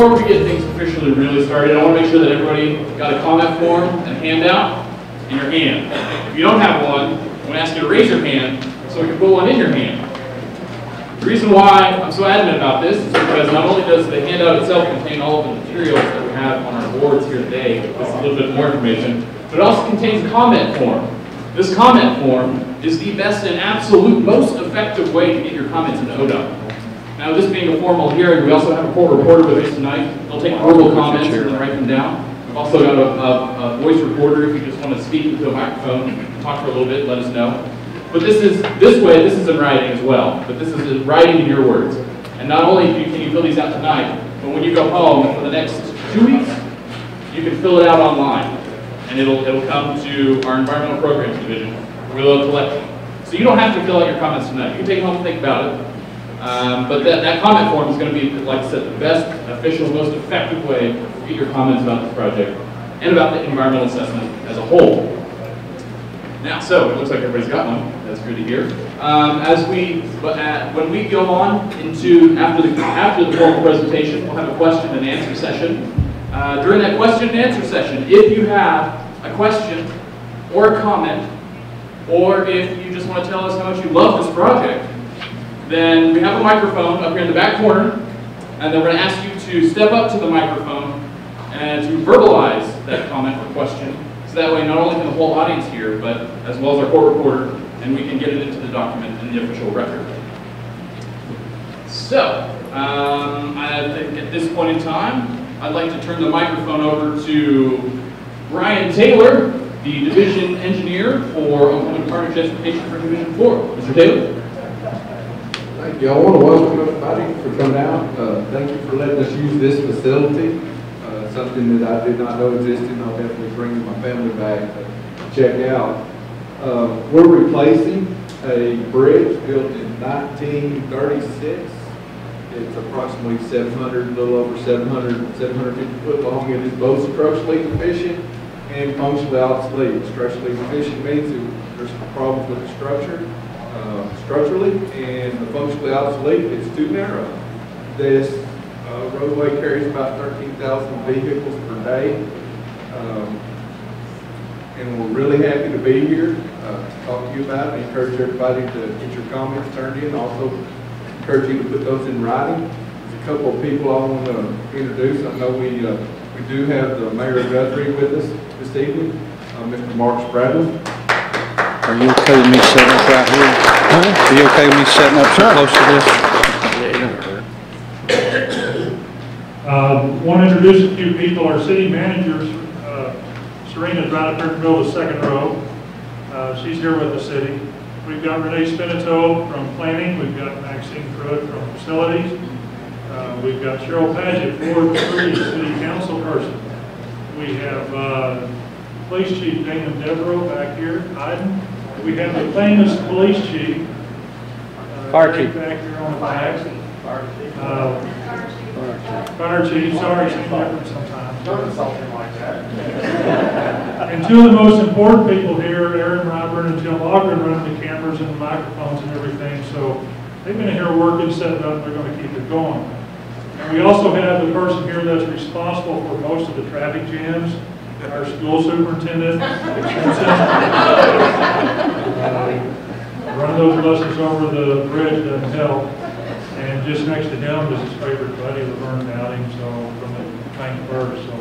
before we get things officially really started, I want to make sure that everybody got a comment form and handout in your hand. If you don't have one, I'm going to ask you to raise your hand so we can put one in your hand. The reason why I'm so adamant about this is because not only does the handout itself contain all of the materials that we have on our boards here today, with a little bit more information, but it also contains a comment form. This comment form is the best and absolute most effective way to get your comments into ODOT. Now, this being a formal hearing, we also have a court reporter with us tonight. They'll take verbal comments and then write them down. We've also got a voice recorder if you just want to speak into a microphone and talk for a little bit, let us know. But this is in writing as well, but this is in writing in your words. And not only can you fill these out tonight, but when you go home for the next 2 weeks, you can fill it out online. And it'll come to our Environmental Programs Division, where they'll collect them. So you don't have to fill out your comments tonight. You can take it home and think about it. But that comment form is going to be, like I said, the best, official, most effective way to get your comments about this project and about the environmental assessment as a whole. Now, so it looks like everybody's got one. That's good to hear. When we go on into after the formal presentation, we'll have a question and answer session. During that question and answer session, if you have a question or a comment, or if you just want to tell us how much you love this project, then we have a microphone up here in the back corner, and then we're going to ask you to step up to the microphone and to verbalize that comment or question. So that way not only can the whole audience hear, but as well as our court reporter, and we can get it into the document in the official record. So, I think at this point in time, I'd like to turn the microphone over to Brian Taylor, the Division Engineer for Oklahoma Department of Transportation for Division 4. Mr. Taylor? Thank you. I want to welcome everybody for coming out. Thank you for letting us use this facility. Something that I did not know existed, and I'll definitely bring my family back to check out. We're replacing a bridge built in 1936. It's approximately 700, a little over 750 foot long. It is both structurally efficient and functionally obsolete. Structurally efficient means that there's problems with the structure, structurally, and the functionally obsolete, it's too narrow. This roadway carries about 13,000 vehicles per day, and we're really happy to be here to talk to you about it. I encourage everybody to get your comments turned in. Also encourage you to put those in writing. There's a couple of people I want to introduce. I know we do have the Mayor of Guthrie with us this evening, Mr. Mark Spradlin. Are you okay with me setting up right here? Huh? Are you okay with me setting up so close to this? Want to introduce a few people. Our city managers, Serena's right up here in the middle of the second row. She's here with the city. We've got Renee Spinato from planning. We've got Maxine Pruitt from facilities. We've got Cheryl Paget, Ward 3, city council person. We have police chief Damon Devereaux back here hiding. We have the famous police chief. Fire chief. Back here on the back. Fire chief, sorry, it's different sometimes. Don't insult him like that. And two of the most important people here, Aaron Ryburn and Tim Ogren, running the cameras and the microphones and everything. So they've been here working, setting up, they're going to keep it going. And we also have the person here that's responsible for most of the traffic jams, our school superintendent. Running those buses over the bridge doesn't help. And just next to him is his favorite buddy, Laverne Dowding, so from the bank first. So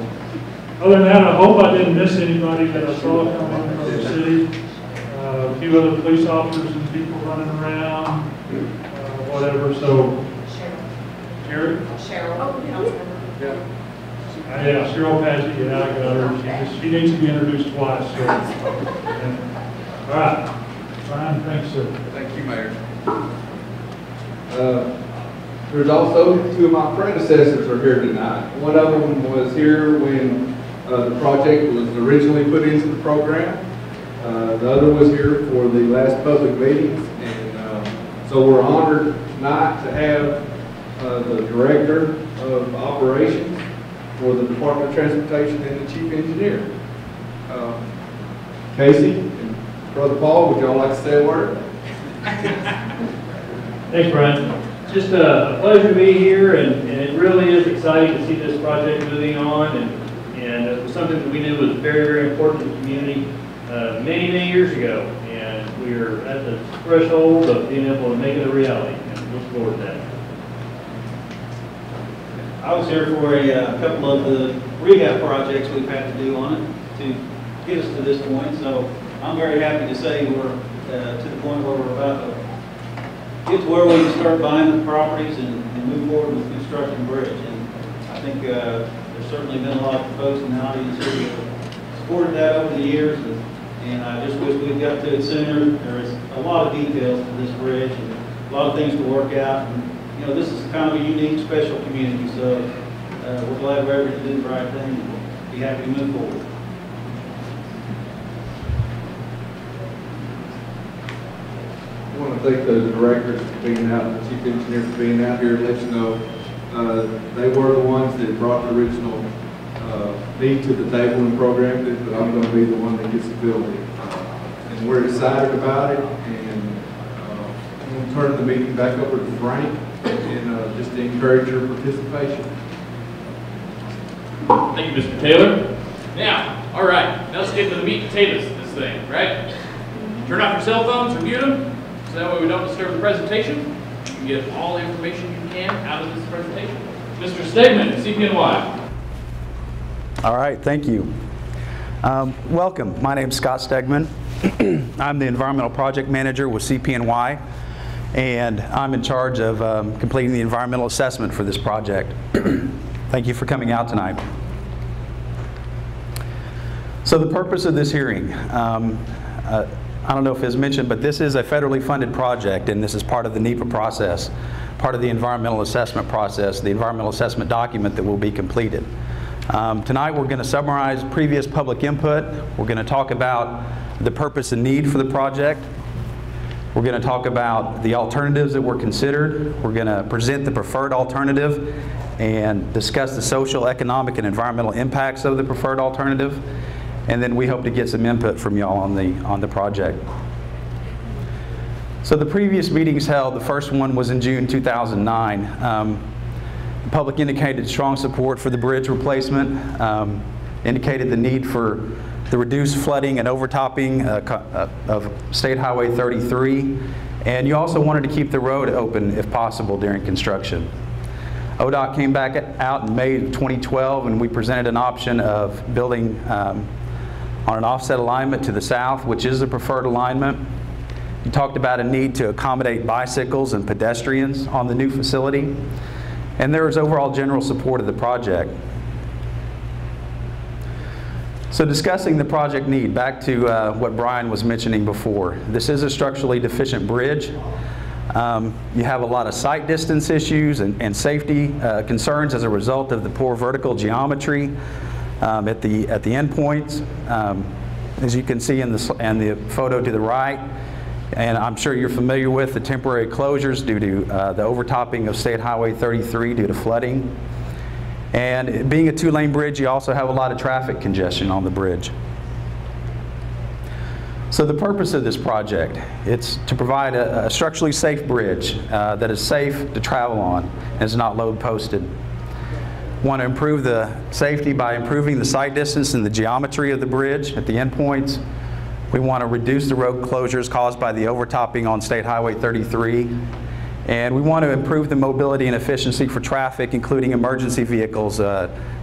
other than that, I hope I didn't miss anybody that I saw come in from the city. A few other police officers and people running around, whatever. So Cheryl. Yeah, Cheryl Paget, yeah, I got her. She needs to be introduced twice. So. Yeah. All right. Fine, thanks, sir. Thank you, Mayor. There's also two of my predecessors are here tonight. One of them was here when the project was originally put into the program. The other was here for the last public meetings, and so we're honored tonight to have the Director of Operations for the Department of Transportation and the Chief Engineer. Casey and Brother Paul, would y'all like to say a word? Thanks, Brian. just a pleasure to be here, and it really is exciting to see this project moving on, and it was something that we knew was very, very important to the community many, many years ago, and we're at the threshold of being able to make it a reality, and look forward to that. I was here for a couple of the rehab projects we've had to do on it to get us to this point, so I'm very happy to say we're to the point where we're about to get to where we can start buying the properties and move forward with constructing the bridge. And I think there's certainly been a lot of folks in the audience who have supported that over the years, and I just wish we'd got to it sooner. There's a lot of details to this bridge and a lot of things to work out. And, you know, this is kind of a unique, special community, so we're glad we're able to do the right thing and be happy to move forward. I want to thank the directors for being out, the chief engineer for being out here, and let you know they were the ones that brought the original need to the table and programmed it, but I'm going to be the one that gets to build it. And we're excited about it, and I'm going to turn the meeting back over to Frank and just to encourage your participation. Thank you, Mr. Taylor. Now, all right, now let's get to the meat and potatoes of this thing, right? Turn off your cell phones or mute them, so that way we don't disturb the presentation. You can get all the information you can out of this presentation. Mr. Stegman, CPNY. All right, thank you. Welcome. My name is Scott Stegman. I'm the Environmental Project Manager with CPNY, and I'm in charge of completing the environmental assessment for this project. Thank you for coming out tonight. So the purpose of this hearing, I don't know if it's mentioned, but this is a federally funded project, and this is part of the NEPA process, part of the environmental assessment process, the environmental assessment document that will be completed. Tonight we're going to summarize previous public input. We're going to talk about the purpose and need for the project. We're going to talk about the alternatives that were considered. We're going to present the preferred alternative and discuss the social, economic, and environmental impacts of the preferred alternative. And then we hope to get some input from y'all on the project. So the previous meetings held, the first one was in June 2009. The public indicated strong support for the bridge replacement, indicated the need for the reduced flooding and overtopping of State Highway 33, and you also wanted to keep the road open if possible during construction. ODOT came back out in May of 2012, and we presented an option of building on an offset alignment to the south, which is the preferred alignment. You talked about a need to accommodate bicycles and pedestrians on the new facility, and there was overall general support of the project. So discussing the project need, back to what Brian was mentioning before. This is a structurally deficient bridge. You have a lot of sight distance issues and safety concerns as a result of the poor vertical geometry at the endpoints, as you can see in the photo to the right. And I'm sure you're familiar with the temporary closures due to the overtopping of State Highway 33 due to flooding. And being a two-lane bridge, you also have a lot of traffic congestion on the bridge. So the purpose of this project, it's to provide a structurally safe bridge that is safe to travel on and is not load posted. Want to improve the safety by improving the sight distance and the geometry of the bridge at the endpoints. We want to reduce the road closures caused by the overtopping on State Highway 33. And we want to improve the mobility and efficiency for traffic, including emergency vehicles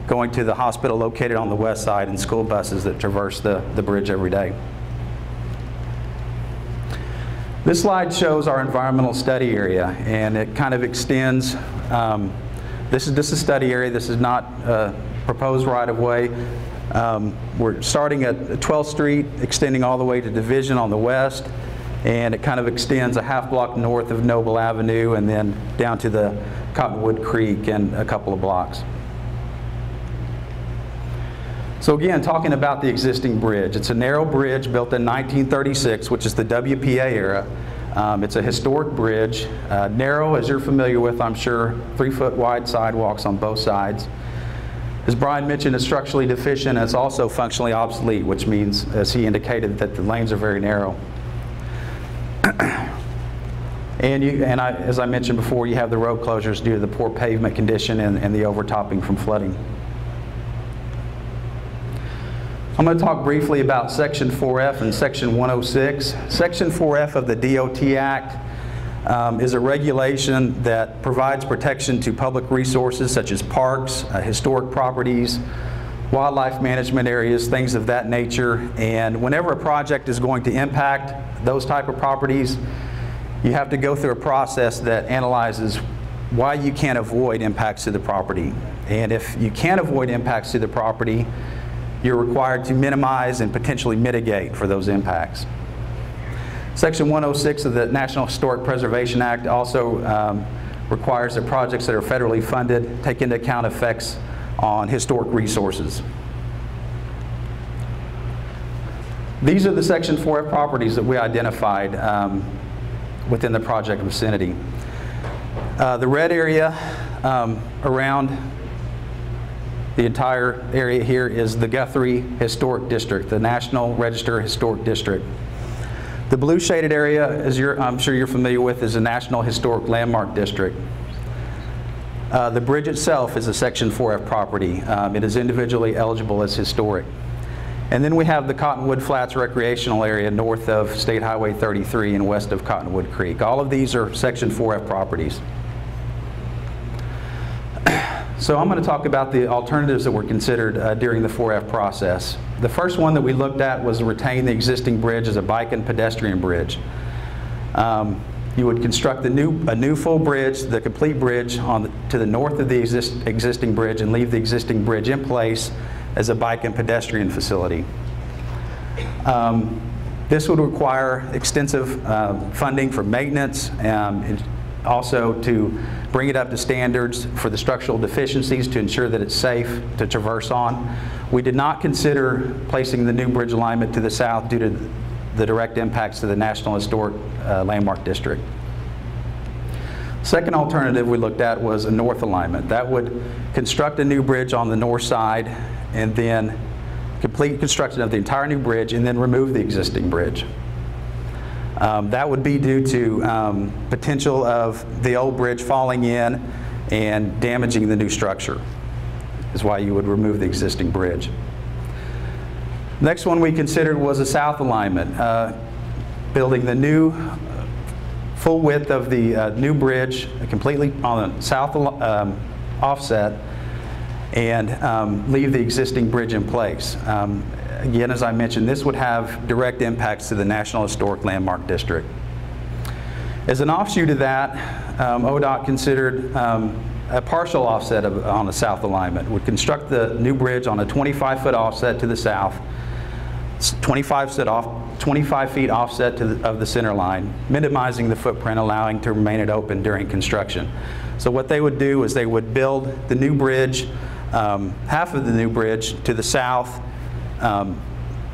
going to the hospital located on the west side and school buses that traverse the bridge every day. This slide shows our environmental study area, and it kind of extends. This is a study area. This is not proposed right-of-way. We're starting at 12th Street, extending all the way to Division on the west, and it kind of extends a half block north of Noble Avenue and then down to the Cottonwood Creek and a couple of blocks. So again, talking about the existing bridge. It's a narrow bridge built in 1936, which is the WPA era. It's a historic bridge, narrow, as you're familiar with, I'm sure, 3-foot wide sidewalks on both sides. As Brian mentioned, it's structurally deficient, and it's also functionally obsolete, which means, as he indicated, that the lanes are very narrow. And as I mentioned before, you have the road closures due to the poor pavement condition and the overtopping from flooding. I'm going to talk briefly about Section 4F and Section 106. Section 4F of the DOT Act is a regulation that provides protection to public resources such as parks, historic properties, wildlife management areas, things of that nature. And whenever a project is going to impact those type of properties, you have to go through a process that analyzes why you can't avoid impacts to the property. And if you can't avoid impacts to the property, you're required to minimize and potentially mitigate for those impacts. Section 106 of the National Historic Preservation Act also requires that projects that are federally funded take into account effects on historic resources. These are the Section 4F properties that we identified within the project vicinity. The red area around the entire area here is the Guthrie Historic District, the National Register Historic District. The blue shaded area, as I'm sure you're familiar with, is the National Historic Landmark District. The bridge itself is a Section 4F property. It is individually eligible as historic. And then we have the Cottonwood Flats recreational area north of State Highway 33 and west of Cottonwood Creek. All of these are Section 4F properties. So I'm going to talk about the alternatives that were considered during the 4F process. The first one that we looked at was to retain the existing bridge as a bike and pedestrian bridge. You would construct a new full bridge, the complete bridge to the north of the existing bridge, and leave the existing bridge in place as a bike and pedestrian facility. This would require extensive funding for maintenance, and also to bring it up to standards for the structural deficiencies to ensure that it's safe to traverse on. We did not consider placing the new bridge alignment to the south due to the direct impacts to the National Historic Landmark District. Second alternative we looked at was a north alignment. That would construct a new bridge on the north side and then complete construction of the entire new bridge and then remove the existing bridge. That would be due to potential of the old bridge falling in and damaging the new structure, is why you would remove the existing bridge. Next one we considered was a south alignment, building the new full width of the new bridge completely on the south offset and leave the existing bridge in place. Again, as I mentioned, this would have direct impacts to the National Historic Landmark District. As an offshoot of that, ODOT considered a partial offset on the south alignment. Would construct the new bridge on a 25-foot offset to the south, 25 feet offset of the center line, minimizing the footprint, allowing to remain it open during construction. So what they would do is they would build the new bridge, half of the new bridge to the south,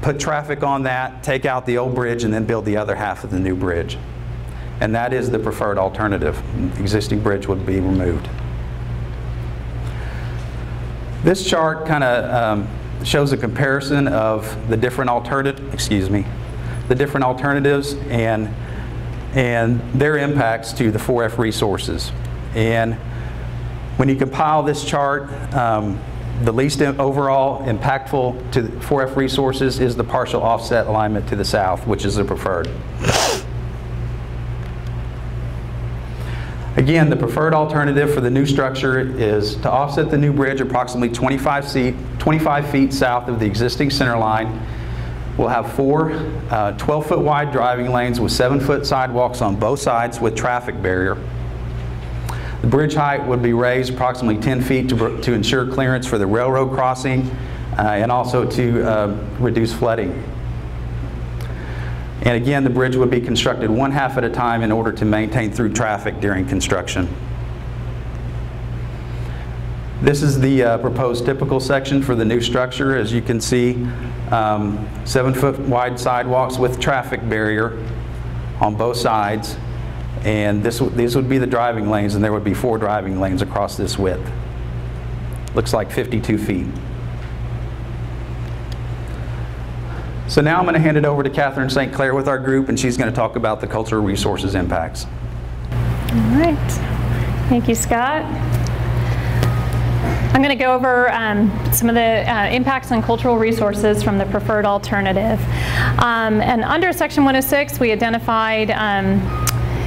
put traffic on that, take out the old bridge, and then build the other half of the new bridge. And that is the preferred alternative. The existing bridge would be removed. This chart kind of shows a comparison of the different alternatives and their impacts to the 4F resources. And when you compile this chart, the least overall impactful to the 4F resources is the partial offset alignment to the south, which is the preferred. Again, the preferred alternative for the new structure is to offset the new bridge approximately 25 feet south of the existing center line. We'll have 4 12-foot wide driving lanes with 7-foot sidewalks on both sides with traffic barrier. The bridge height would be raised approximately 10 feet to ensure clearance for the railroad crossing and also to reduce flooding. And again, the bridge would be constructed one half at a time in order to maintain through traffic during construction. This is the proposed typical section for the new structure. As you can see, 7-foot wide sidewalks with traffic barrier on both sides. And these would be the driving lanes, and there would be 4 driving lanes across this width. Looks like 52 feet. So now I'm going to hand it over to Catherine St. Clair with our group, and she's going to talk about the cultural resources impacts. All right. Thank you, Scott. I'm going to go over some of the impacts on cultural resources from the preferred alternative. And under Section 106, we identified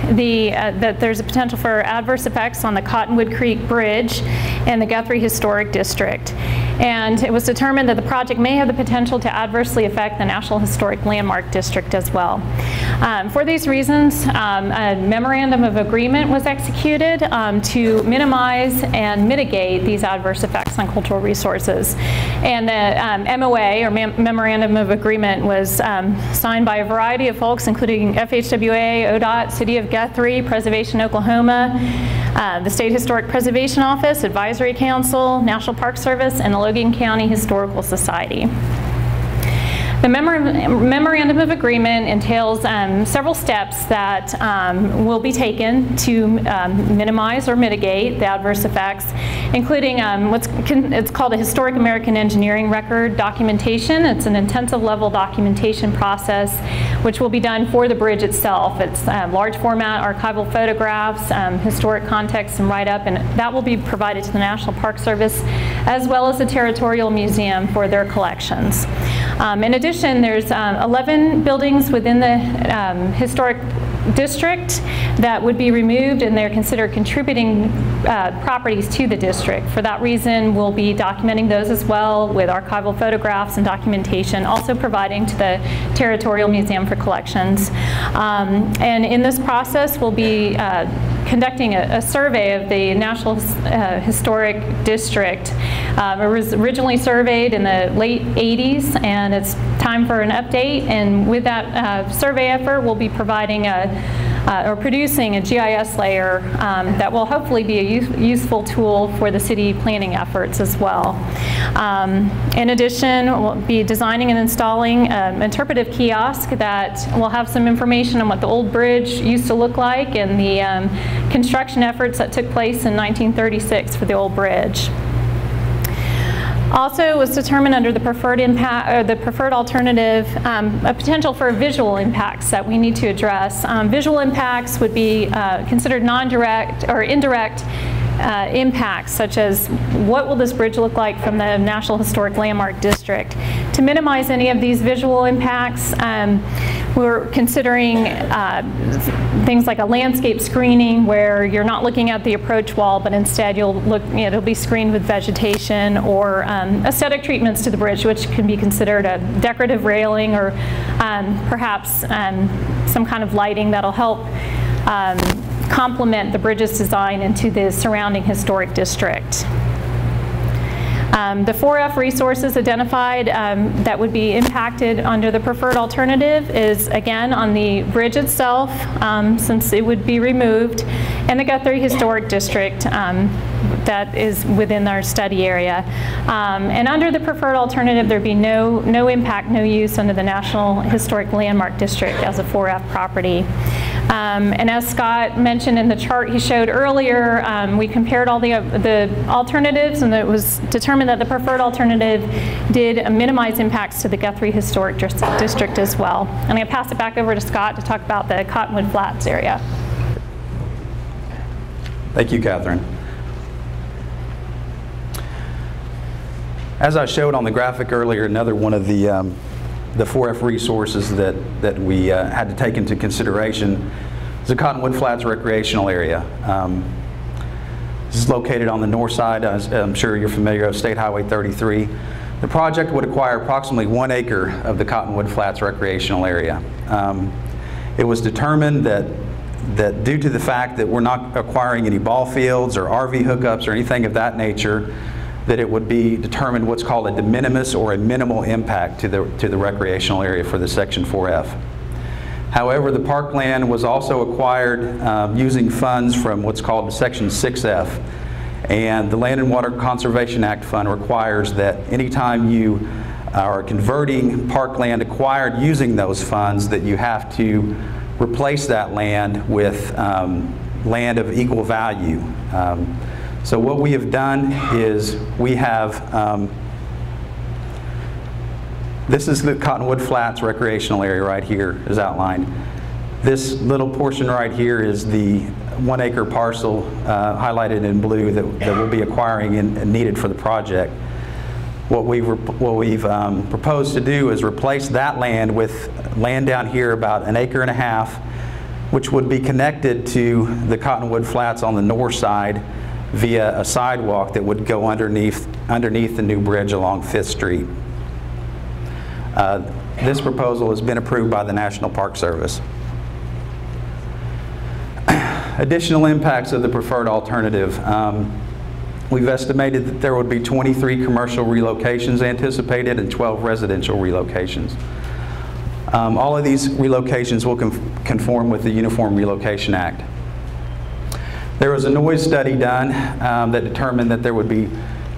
that there's a potential for adverse effects on the Cottonwood Creek Bridge and the Guthrie Historic District. And it was determined that the project may have the potential to adversely affect the National Historic Landmark District as well. For these reasons, a memorandum of agreement was executed to minimize and mitigate these adverse effects on cultural resources. And the MOA, or Memorandum of Agreement, was signed by a variety of folks, including FHWA, ODOT, City of Guthrie, Preservation Oklahoma, the State Historic Preservation Office, Advisory Council, National Park Service, and the Logan County Historical Society. The Memorandum of Agreement entails several steps that will be taken to minimize or mitigate the adverse effects, including it's called a Historic American Engineering Record documentation. It's an intensive level documentation process which will be done for the bridge itself. It's large format archival photographs, historic context and write-up, and that will be provided to the National Park Service as well as the Territorial Museum for their collections. In addition, there's 11 buildings within the historic district that would be removed, and they're considered contributing properties to the district. For that reason, we'll be documenting those as well with archival photographs and documentation, also providing to the Territorial Museum for collections. And in this process, we'll be conducting a survey of the National Historic District. It was originally surveyed in the late 80s, and it's time for an update. And with that survey effort, we'll be providing or producing a GIS layer that will hopefully be a useful tool for the city planning efforts as well. In addition, we'll be designing and installing an interpretive kiosk that will have some information on what the old bridge used to look like and the construction efforts that took place in 1936 for the old bridge. Also, it was determined under the preferred impact, or the preferred alternative, a potential for visual impacts that we need to address. Visual impacts would be considered non-direct or indirect impacts, such as what will this bridge look like from the National Historic Landmark District. To minimize any of these visual impacts, we're considering things like a landscape screening where you're not looking at the approach wall, but instead you'll look, it'll be screened with vegetation, or aesthetic treatments to the bridge, which can be considered a decorative railing, or perhaps some kind of lighting that'll help complement the bridge's design into the surrounding historic district. The 4F resources identified that would be impacted under the preferred alternative is, again, on the bridge itself, since it would be removed, and the Guthrie Historic District that is within our study area. And under the preferred alternative, there'd be no impact, no use under the National Historic Landmark District as a 4F property. And as Scott mentioned in the chart he showed earlier, we compared all the alternatives, and it was determined that the preferred alternative did minimize impacts to the Guthrie Historic District as well. And I'm going to pass it back over to Scott to talk about the Cottonwood Flats area. Thank you, Catherine. As I showed on the graphic earlier, another one of the 4F resources that we had to take into consideration is the Cottonwood Flats recreational area. This is located on the north side, as I'm sure you're familiar, of State Highway 33. The project would acquire approximately 1 acre of the Cottonwood Flats recreational area. It was determined that due to the fact that we're not acquiring any ball fields or RV hookups or anything of that nature, that it would be determined what's called a de minimis or a minimal impact to the recreational area for the Section 4F. However, the parkland was also acquired using funds from what's called the Section 6F. And the Land and Water Conservation Act fund requires that anytime you are converting parkland acquired using those funds, that you have to replace that land with land of equal value. So what we have done is we have, this is the Cottonwood Flats recreational area right here is outlined. This little portion right here is 1 acre parcel highlighted in blue that we'll be acquiring and needed for the project. What we've proposed to do is replace that land with land down here about 1.5 acres, which would be connected to the Cottonwood Flats on the north side via a sidewalk that would go underneath the new bridge along 5th Street. This proposal has been approved by the National Park Service. Additional impacts of the preferred alternative. We've estimated that there would be 23 commercial relocations anticipated and 12 residential relocations. All of these relocations will conform with the Uniform Relocation Act. There was a noise study done that determined that there would be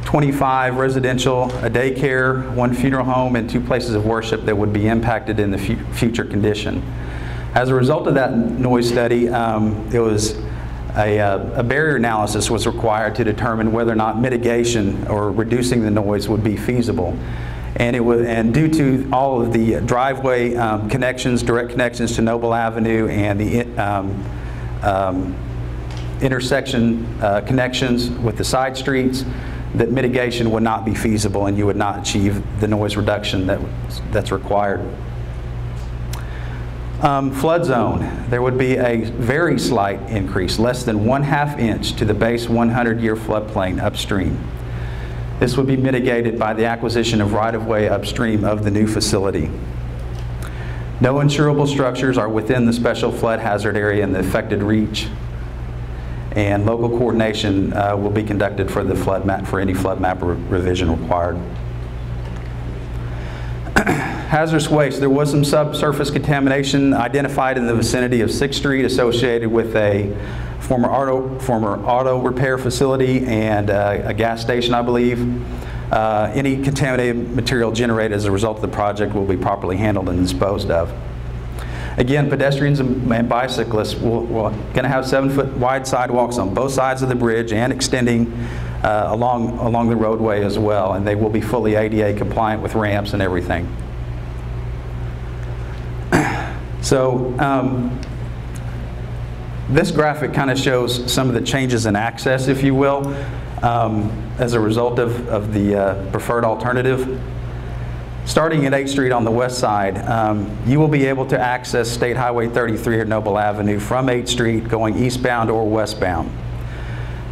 25 residential, a daycare, 1 funeral home, and 2 places of worship that would be impacted in the future condition. As a result of that noise study, it was a barrier analysis was required to determine whether or not mitigation or reducing the noise would be feasible. And due to all of the driveway connections, direct connections to Noble Avenue, and the intersection connections with the side streets, that mitigation would not be feasible and you would not achieve the noise reduction that's required. Flood zone, there would be a very slight increase, less than 1/2 inch to the base 100-year floodplain upstream. This would be mitigated by the acquisition of right-of-way upstream of the new facility. No insurable structures are within the special flood hazard area in the affected reach, and local coordination will be conducted for the flood map, for any flood map revision required. Hazardous waste, there was some subsurface contamination identified in the vicinity of 6th Street associated with a former auto repair facility and a gas station, I believe. Any contaminated material generated as a result of the project will be properly handled and disposed of. Again, pedestrians and bicyclists will going to have 7-foot wide sidewalks on both sides of the bridge and extending along the roadway as well, and they will be fully ADA compliant with ramps and everything. So this graphic kind of shows some of the changes in access, if you will, as a result of the preferred alternative. Starting at 8th Street on the west side, you will be able to access State Highway 33 or Noble Avenue from 8th Street going eastbound or westbound.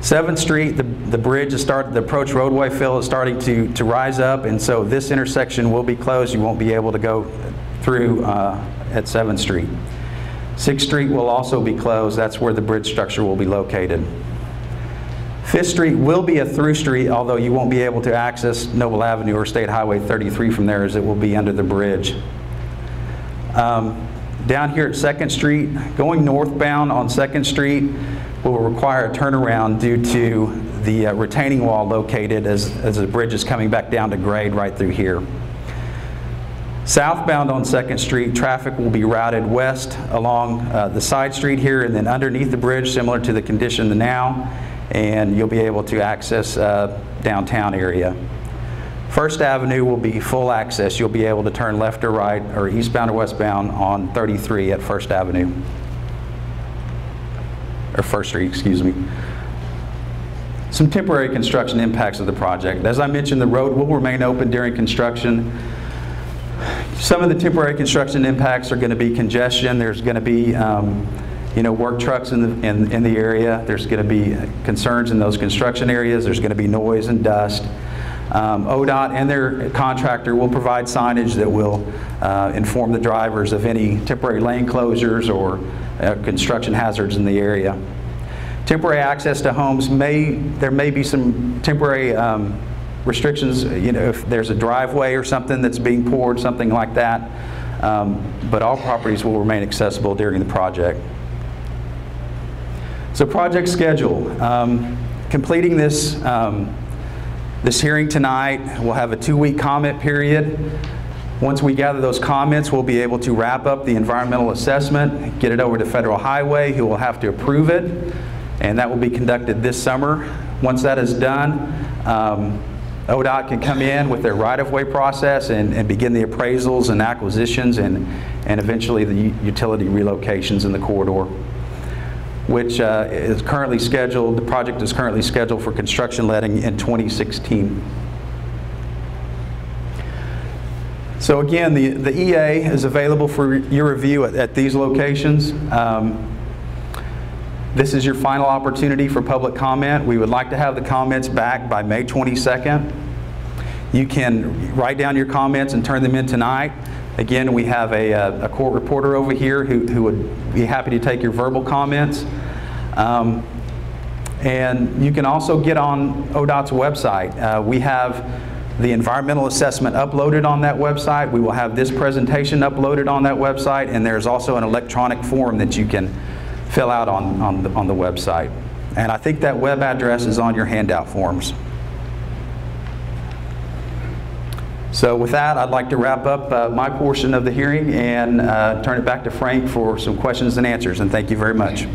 7th Street, the bridge is the approach roadway fill is starting to rise up, and so this intersection will be closed. You won't be able to go through at 7th Street. 6th Street will also be closed. That's where the bridge structure will be located. 5th Street will be a through street, although you won't be able to access Noble Avenue or State Highway 33 from there, as it will be under the bridge. Down here at 2nd Street, going northbound on 2nd Street will require a turnaround due to the retaining wall located as the bridge is coming back down to grade right through here. Southbound on 2nd Street, traffic will be routed west along the side street here and then underneath the bridge, similar to the condition now, and you'll be able to access downtown area. 1st Avenue will be full access. You'll be able to turn left or right or eastbound or westbound on 33 at 1st Avenue. Or 1st Street, excuse me. Some temporary construction impacts of the project. As I mentioned, the road will remain open during construction. Some of the temporary construction impacts are going to be congestion. There's going to be work trucks in the area. There's going to be concerns in those construction areas. There's going to be noise and dust. ODOT and their contractor will provide signage that will inform the drivers of any temporary lane closures or construction hazards in the area. Temporary access to homes there may be some temporary restrictions, if there's a driveway or something that's being poured, something like that. But all properties will remain accessible during the project. So project schedule. Completing this hearing tonight, we'll have a 2-week comment period. Once we gather those comments, we'll be able to wrap up the environmental assessment, get it over to Federal Highway, who will have to approve it, and that will be conducted this summer. Once that is done, ODOT can come in with their right-of-way process and begin the appraisals and acquisitions and eventually the utility relocations in the corridor. which is currently scheduled, the project is currently scheduled for construction letting in 2016. So again, the EA is available for your review at these locations. This is your final opportunity for public comment. We would like to have the comments back by May 22nd. You can write down your comments and turn them in tonight. Again, we have a court reporter over here who would be happy to take your verbal comments. And you can also get on ODOT's website. We have the environmental assessment uploaded on that website. We will have this presentation uploaded on that website, and there's also an electronic form that you can fill out on the website. And I think that web address is on your handout forms. So with that, I'd like to wrap up my portion of the hearing and turn it back to Frank for some questions and answers, and thank you very much.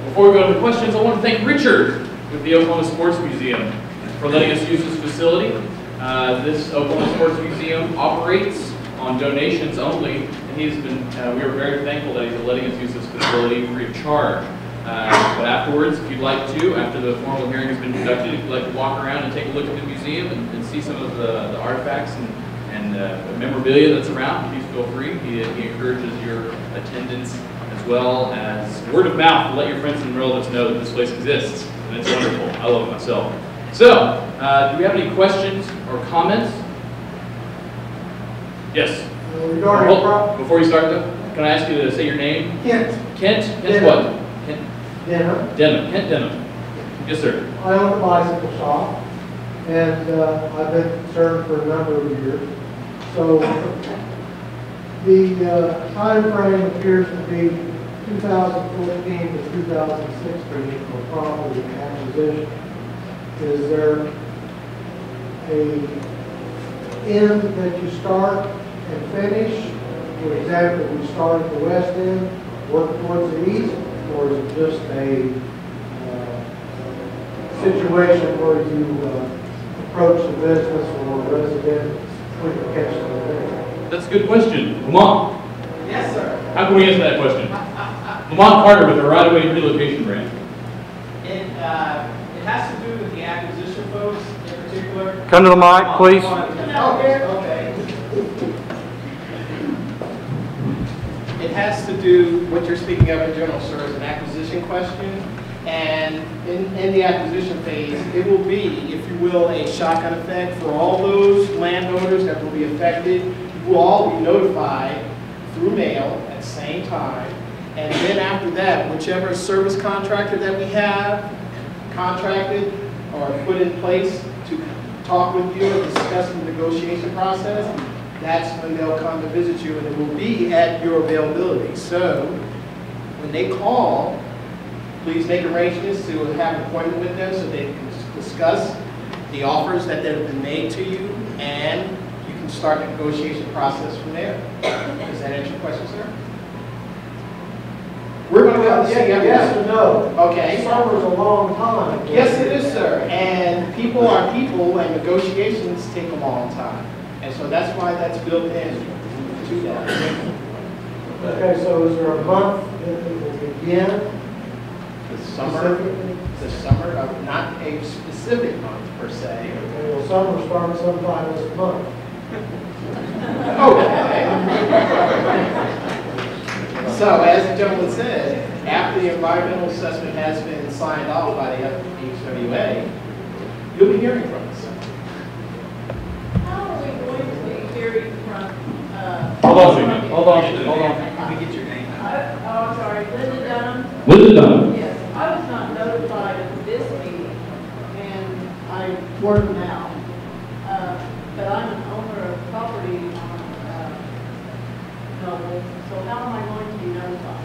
Before we go to the questions, I want to thank Richard with the Oklahoma Sports Museum for letting us use this facility. This Oklahoma Sports Museum operates on donations only, and he's been, we are very thankful that he's letting us use this facility free of charge. But afterwards, if you'd like to, after the formal hearing has been conducted, if you'd like to walk around and take a look at the museum and see some of the artifacts and memorabilia that's around, please feel free. He encourages your attendance as well as word of mouth to let your friends and relatives know that this place exists, and it's wonderful. I love it myself. So, do we have any questions or comments? Yes. Before you start, though, can I ask you to say your name? Kent. Kent? Kent what? Kent Denham. Denham. Kent Denham. Yes, sir. I own a bicycle shop, and I've been concerned for a number of years. So the time frame appears to be 2014 to 2016 for property acquisition. Is there a end that you start and finish? For example, we start at the west end, work towards the east, or is it just a situation where you approach the business or resident with the catch the That's a good question. Lamont. Yes, sir. How can we answer that question? Lamont Carter with the right-of-way relocation grant. It has to do with the acquisition folks in particular. Come to the mic, please. Okay. It has to do, what you're speaking of in general, sir, is an acquisition question. And in the acquisition phase, it will be, if you will, a shotgun effect for all those landowners that will be affected. You will all be notified through mail at the same time. And then after that, whichever service contractor that we have contracted or put in place to talk with you and discuss the negotiation process, that's when they'll come to visit you, and it will be at your availability. So when they call, please make arrangements to have an appointment with them so they can discuss the offers that have been made to you, and you can start the negotiation process from there. Does that answer your question, sir? We're going to have to say yes or no. Okay. Summer's a long time. Yes, it is, sir. And people are people, and negotiations take a long time. And so that's why that's built in to that. Okay, so is there a month that it will begin? The summer, not a specific month per se. Okay, well, summer starts sometime this month. Okay. So, as the gentleman said, after the environmental assessment has been signed off by the HWA, you'll be hearing from us. How are we going to be hearing from? Hold on a second. Hold on. Let me get your name. I'm sorry, Linda Dunham. Linda Dunham. Yes, I was not notified of this meeting, and I work now. But I'm an owner of property on Noble, so how am I going to be notified?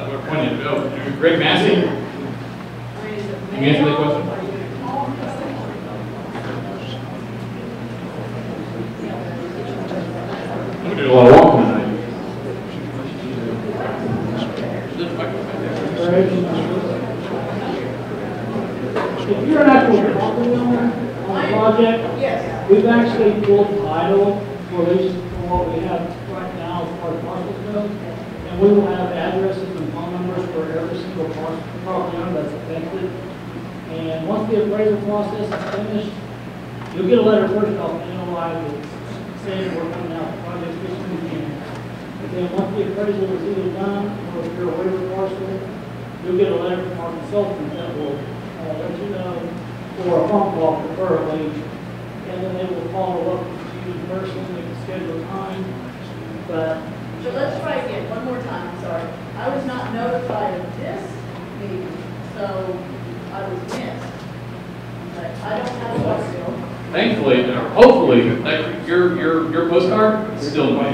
We're pointing to go. Greg Massey. I mean, is it Can you answer that mail? question? Are you going to call me? I'm going to do a lot of walking tonight. If you're an actual property owner on the project, Yes. we've actually pulled title for this, for what we have right now as part of parcel code. and we will have addresses and phone numbers for every single property owner that's affected. And once the appraisal process is finished, you'll get a letter first off NOI that says we're coming out with projects this weekend. And then once the appraisal is either done, or if you're a waiver parcel, you'll get a letter from our consultant that will let you know, or a phone call preferably, and then they will follow up with you in person, they can schedule time. But So let's try again, one more time, I'm sorry. I was not notified of this meeting, so I was missed. But I don't have a bill. Thankfully, or hopefully, like, your postcard is still in my,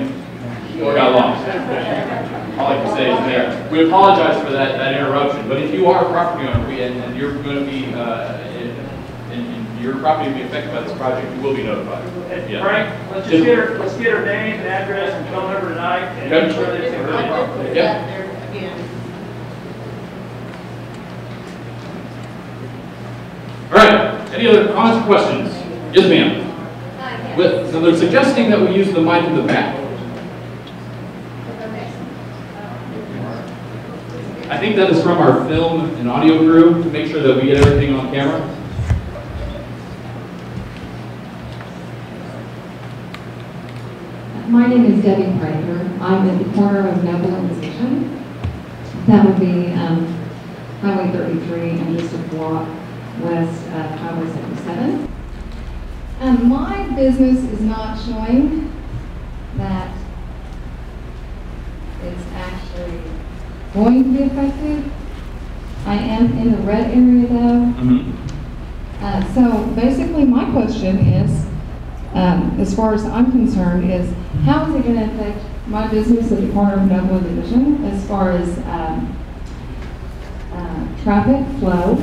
or got lost. All I can say is there. We apologize for that interruption, but if you are a property owner, and you're going to be, and your property will be affected by this project, you will be notified. Yeah. Frank, let's get her name, address, and phone number tonight, and Okay. make sure that it's I really did put Yep. that there again. All right, any other comments or questions? Yes, ma'am. So they're suggesting that we use the mic in the back. I think that is from our film and audio crew to make sure that we get everything on camera. My name is Debbie Prater. I'm at the corner of Noble and Position. That would be Highway 33 and just a block west of Highway 77. My business is not showing that it's actually going to be affected. I am in the red area though. So basically my question is, as far as I'm concerned, is how is it going to affect my business at the corner of Noble and Division as far as traffic flow?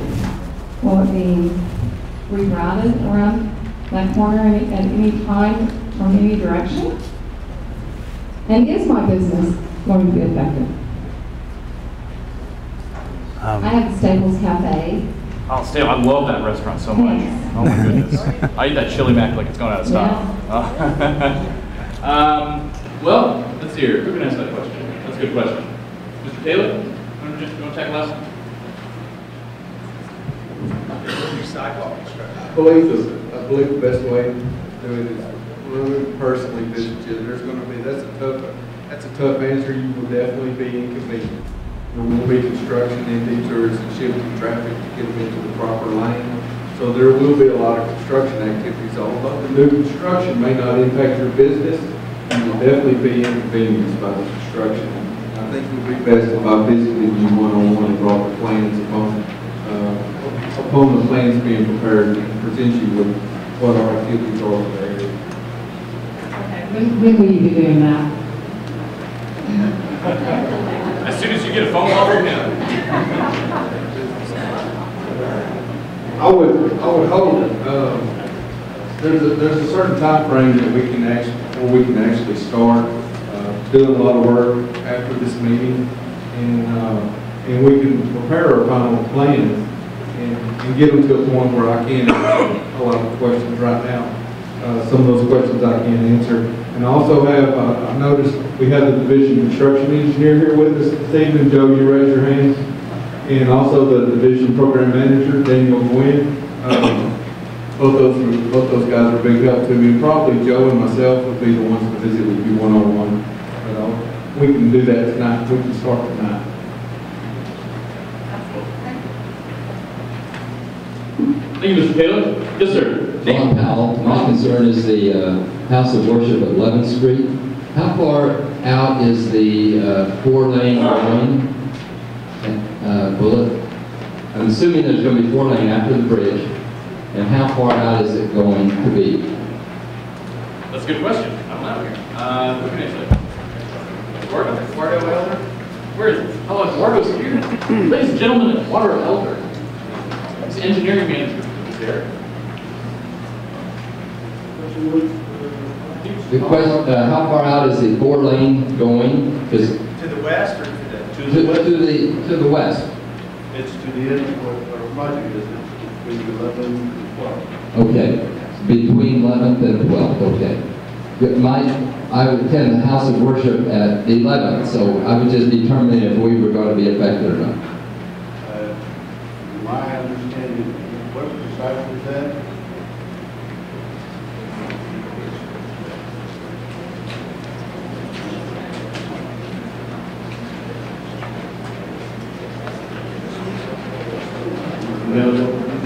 Will it be rerouted around that corner at any time from any direction? And is my business going to be affected? I have a Staples Cafe. Oh, Steve, I love that restaurant so much. Oh my goodness. I eat that chili mac like it's going out of style. Well, let's see here. Who can answer that question? That's a good question. Mr. Taylor, you want to tackle that? I believe the best way to do it is when we personally visit you. There's going to be, that's a tough answer. You will definitely be inconvenienced. There will be construction and detours and shifting traffic to get them into the proper lane. So there will be a lot of construction activities. Although the new construction may not impact your business, you will definitely be inconvenienced by the construction. I think it would be best if I visited you one-on-one and brought the plans upon the plans being prepared and present you with what our activities are for the area. Okay. When will you be doing that? As soon as you get a phone call from him. I would hold it. There's a certain time frame that we can actually start doing a lot of work after this meeting, and we can prepare our final plans and get them to a point where I can answer a lot of questions right now. Some of those questions I can answer. And I also have, I noticed we have the division construction engineer here with us this evening. Joe, you raise your hand. And also the division program manager, Daniel Gwynn. Both those guys are a big help to me. And probably Joe and myself would be the ones to visit with you one-on-one. But we can do that tonight. We can start tonight. Thank you, Mr. Taylor. Yes, sir. Ron Powell. My concern is the House of Worship at 11th Street. How far out is the 4-lane going? I'm assuming there's going to be 4-lane after the bridge. And how far out is it going to be? That's a good question. I don't know here. Who can answer that? Eduardo Elder? Where is it? Oh, Eduardo's here. Ladies and gentlemen, Eduardo Elder. He's the engineering manager for this area. The question, how far out is the 4-lane going? To the west or to the west? To the west. It's to the end of what our project is, between 11 and 12. Okay, between 11th and 12th, okay. I would attend the house of worship at the 11th, so I was just determining if we were going to be affected or not. My understanding, what precisely is that?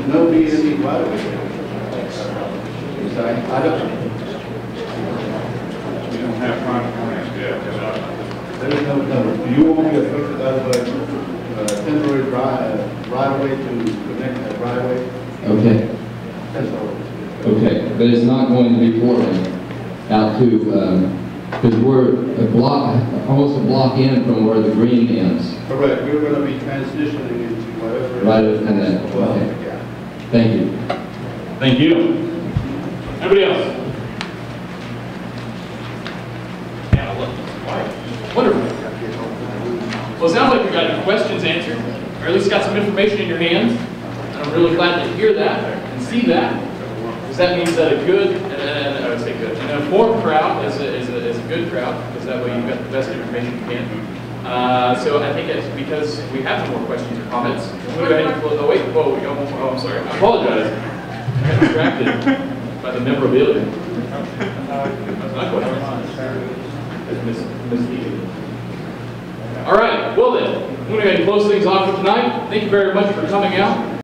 No B&E right away. Sorry, I don't. We don't have private plans yet. There is no. Do you want to be affected out of temporary right away to connect that right away? Okay. That's all. Okay, but it's not going to be Portland out to, because we're a block, almost a block in from where the green ends. Correct. We're going to be transitioning into whatever. Right, and then, Well, okay. yeah. Thank you. Thank you. Anybody else? Yeah, look, quiet. Wonderful. Well, it sounds like you got your questions answered, or at least got some information in your hands. And I'm really glad to hear that and see that, because that means that a good, and I would say good, an informed crowd is a good crowd, because that way you've got the best information you can. So I think it's because we have some more questions or comments. We'll go ahead and close. Oh wait, whoa, we got one more. Oh, I'm sorry. I apologize. I got distracted by the memorabilia. That's not quite misleading. All right, well then, I'm going to go ahead and close things off for tonight. Thank you very much for coming out.